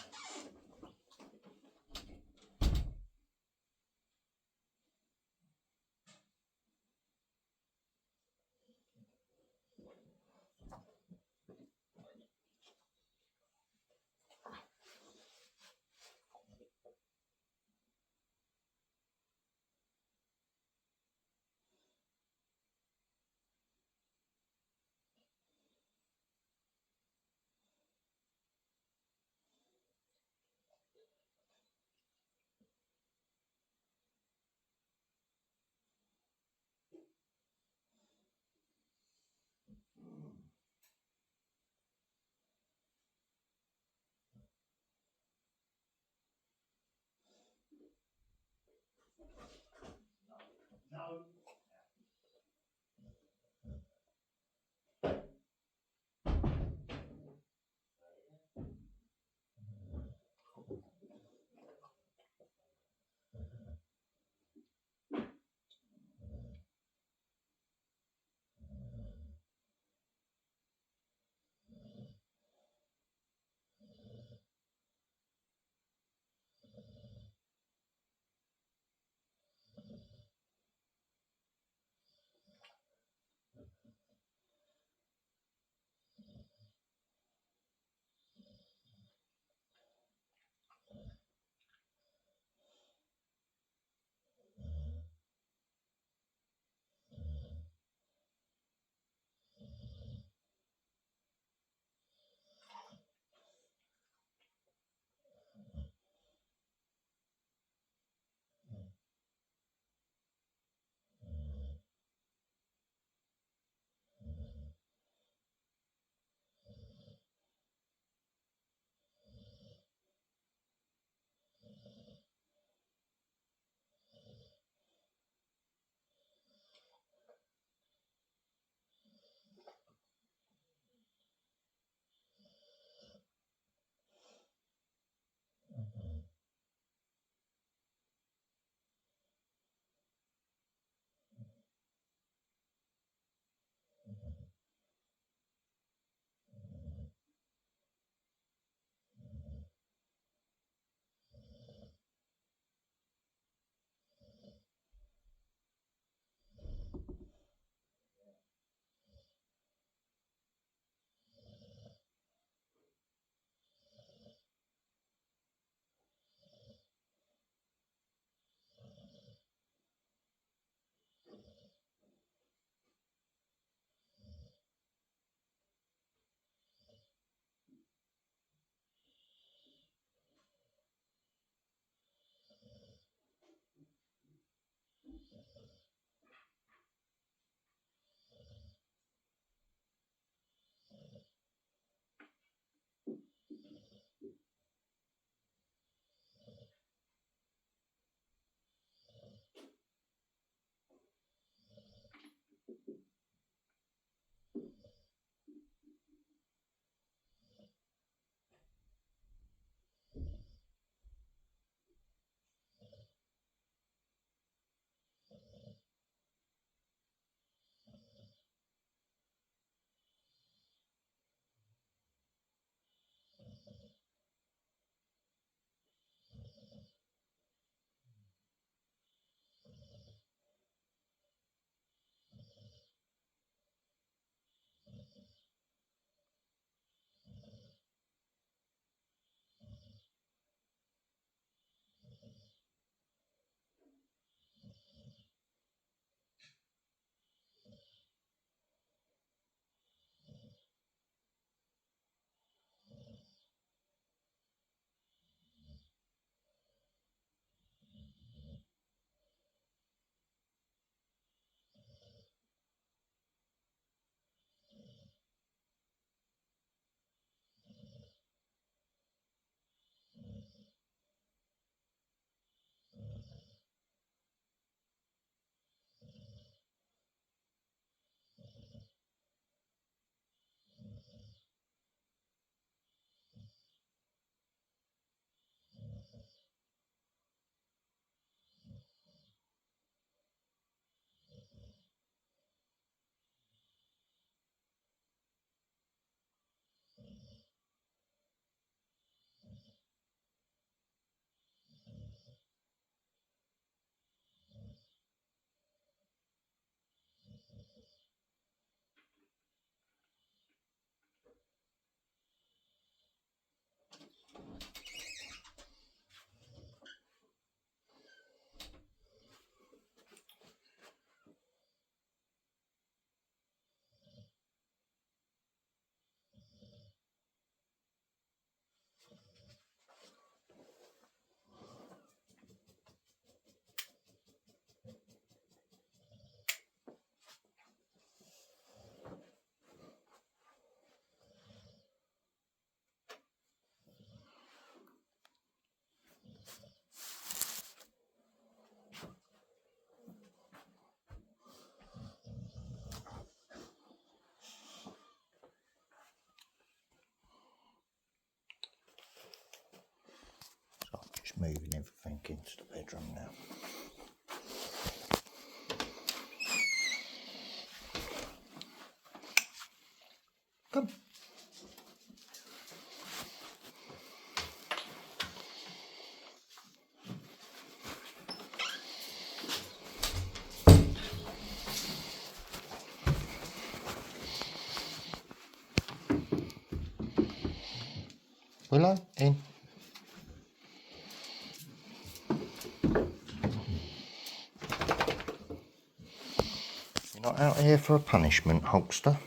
[SPEAKER 1] moving everything into the bedroom now. Come. Willow, in. You're not out here for a punishment, Hulkster.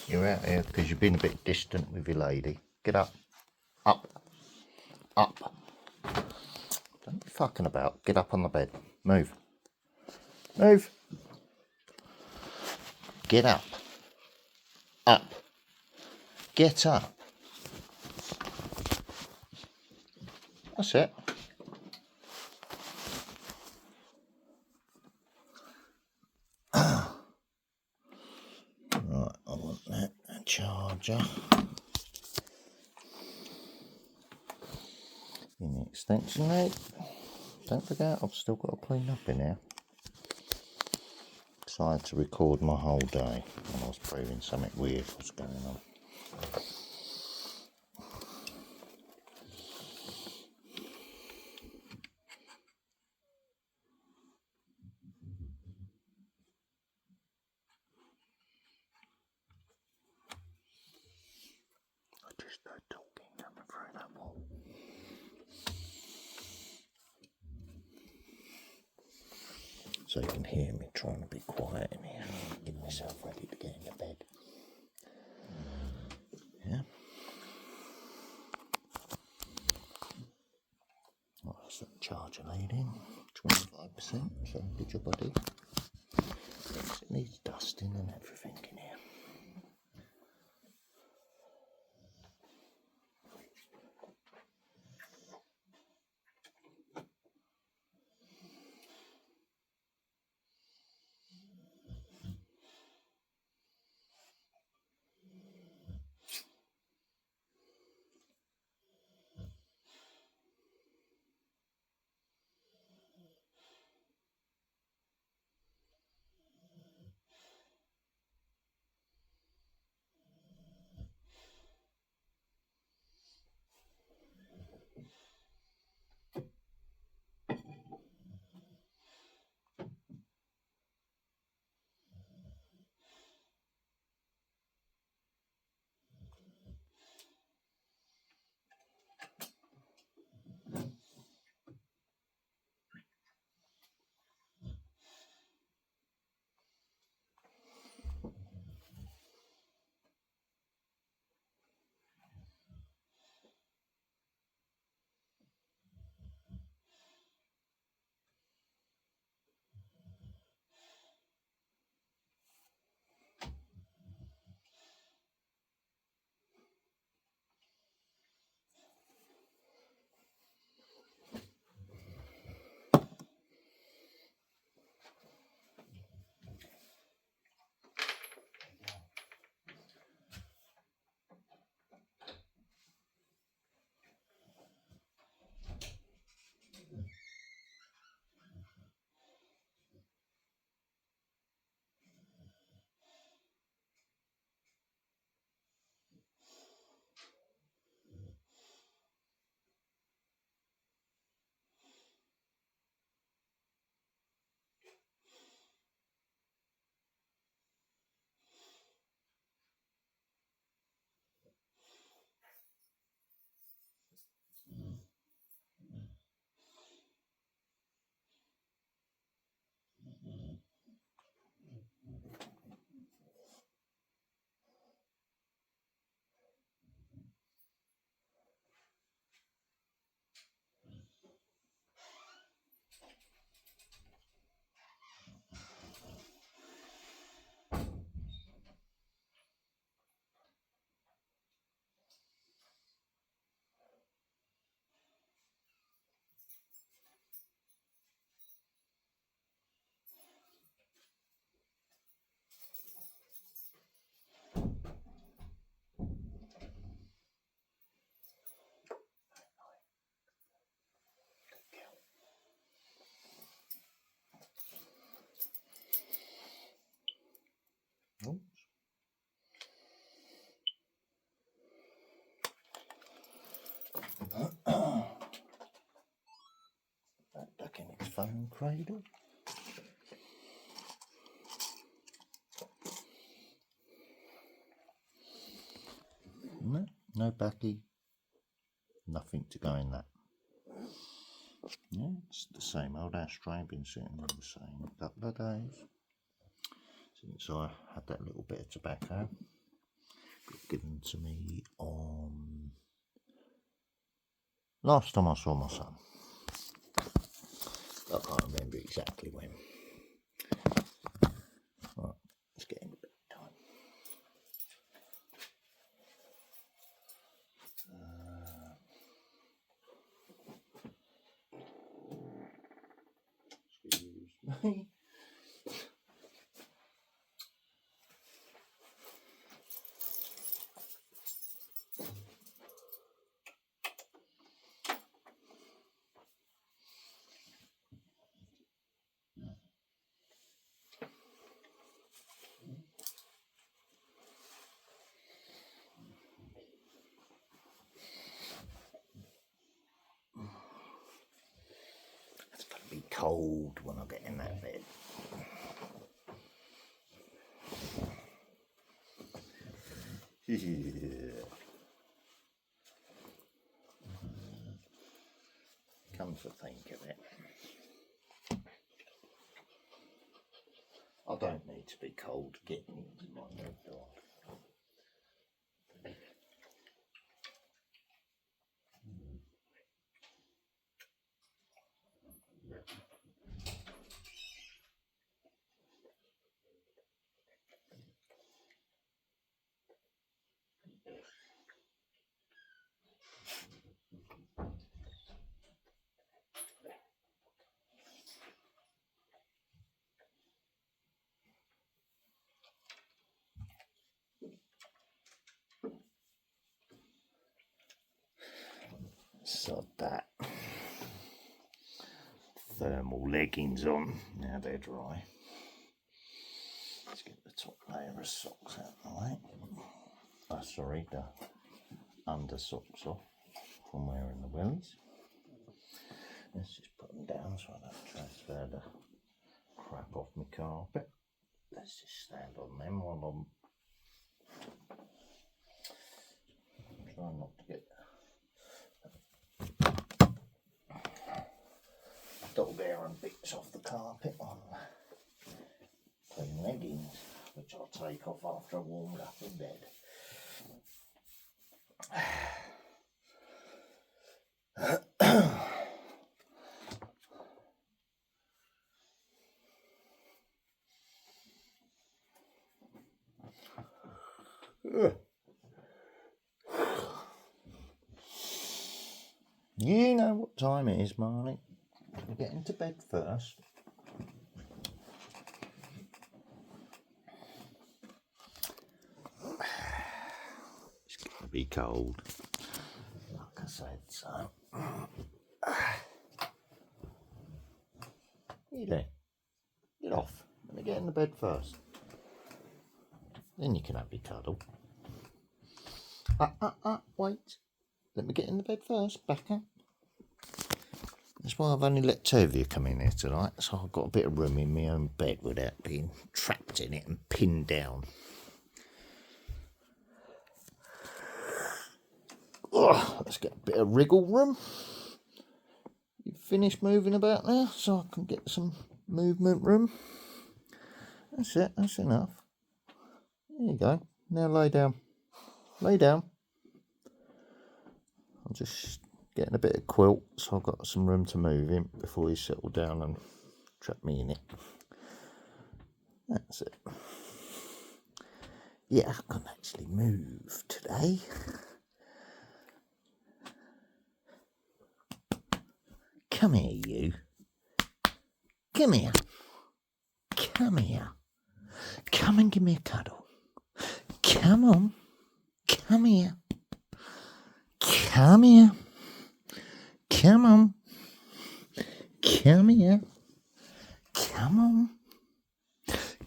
[SPEAKER 1] You're out here because you've been a bit distant with your lady. Get up. Up. Up. Don't be fucking about. Get up on the bed. Move. Move. Get up. Up. Get up. That's it. Right, I want that charger in the extension lead. Don't forget, I've still got to clean up in here. So I had to record my whole day and I was proving something weird was going on. I just heard talking coming through that wall. So you can hear me trying to be quiet in here, get myself ready to get into bed. Yeah. Well, that's the charger laid in, 25%, so good job I did. It needs dusting and everything in here. foam cradle. No backy, nothing to go in that. Yeah, it's the same old ashtray, been sitting there the same couple of days since I had that little bit of tobacco given to me on last time I saw my son. I can't remember exactly when. Right, let's get in a bit of time. Excuse me. It's going to be cold when I get in that bed. Yeah. Come to think of it, I don't need to be cold getting into my new door. So that thermal leggings on, now they're dry. Let's get the top layer of socks out of the way. Oh, sorry, the under socks off from wearing the wellies. Let's just put them down so I don't transfer the crap off my carpet. Let's just stand on them while I'm trying not to get dog hair and bits off the carpet on clean leggings, which I'll take off after I warmed up in bed. You know what time it is, Marnie. We're getting to bed first. It's going to be cold, like I said, so. You there? Get off. Let me get in the bed first. Then you can have your cuddle. Wait. Let me get in the bed first. Back up. That's why I've only let two of you come in here tonight, so I've got a bit of room in my own bed without being trapped in it and pinned down. Oh, let's get a bit of wriggle room. You finished moving about now, so I can get some movement room. That's it, that's enough. There you go. Now lay down. Lay down. I'm just getting a bit of quilt, so I've got some room to move in before you settle down and trap me in it. That's it. Yeah, I can actually move today. Come here, you. Come here. Come here. Come and give me a cuddle. Come on. Come here. Come here. Come on. Come here. Come on.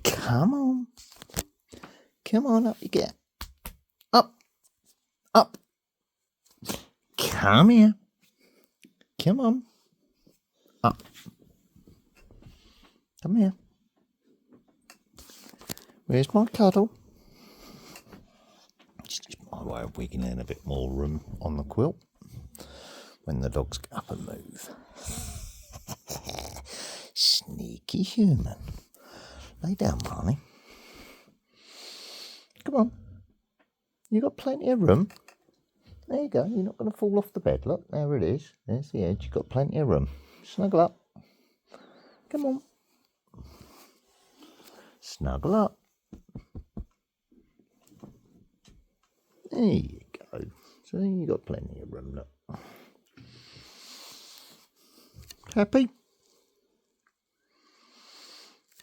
[SPEAKER 1] Come on. Come on, up you get. Up. Up. Come here. Come on. Up. Come here. Where's my cuddle? It's just my way of wiggling a bit more room on the quilt when the dogs get up and move. Sneaky human. Lay down, Barney. Come on. You got plenty of room. There you go. You're not going to fall off the bed. Look, there it is. There's the edge. You've got plenty of room. Snuggle up. Come on. Snuggle up. There you go. So you got plenty of room. Look. Happy?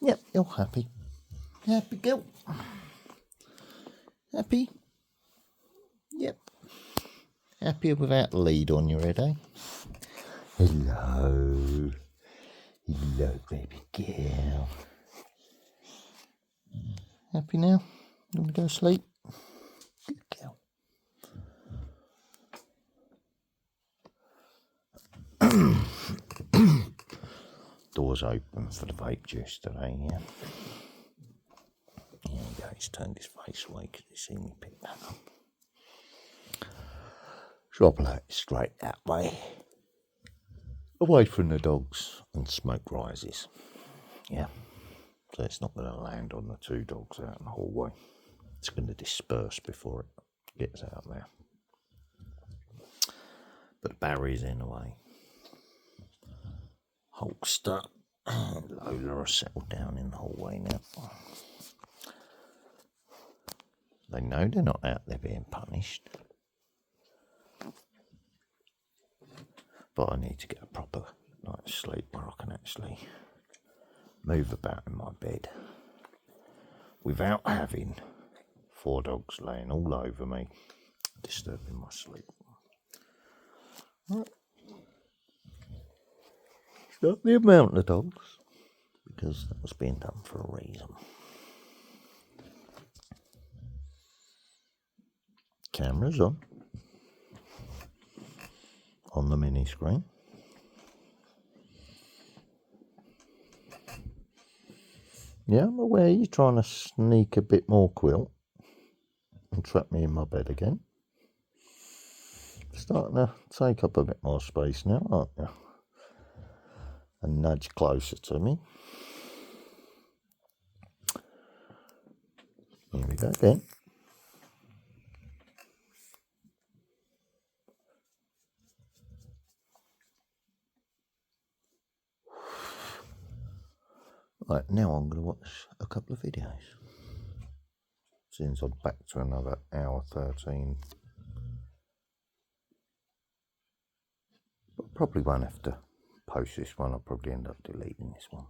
[SPEAKER 1] Yep, you're happy. Happy girl. Happy? Yep. Happy without the lead on your head, eh? Hello. Hello, baby girl. Happy now? You want to go to sleep? Good girl. Doors open for the vape juice today, yeah. There you go, he's turned his face away because he's seen me pick that up. So I'll play it straight that way. Away from the dogs, and smoke rises. Yeah. So it's not going to land on the two dogs out in the hallway. It's going to disperse before it gets out there. But Barry's in the way. Holster and Lola are settled down in the hallway now. They know they're not out there being punished. But I need to get a proper night's sleep where I can actually move about in my bed without having 4 dogs laying all over me, disturbing my sleep. Right. Not the amount of dogs, because that was being done for a reason. Camera's on the mini screen. Yeah, I'm aware you're trying to sneak a bit more quilt and trap me in my bed again. Starting to take up a bit more space now, aren't you? And nudge closer to me. Here we go again. Right, now I'm going to watch a couple of videos. Since I'm back to another hour 13. But probably won't have to post this one. I'll probably end up deleting this one.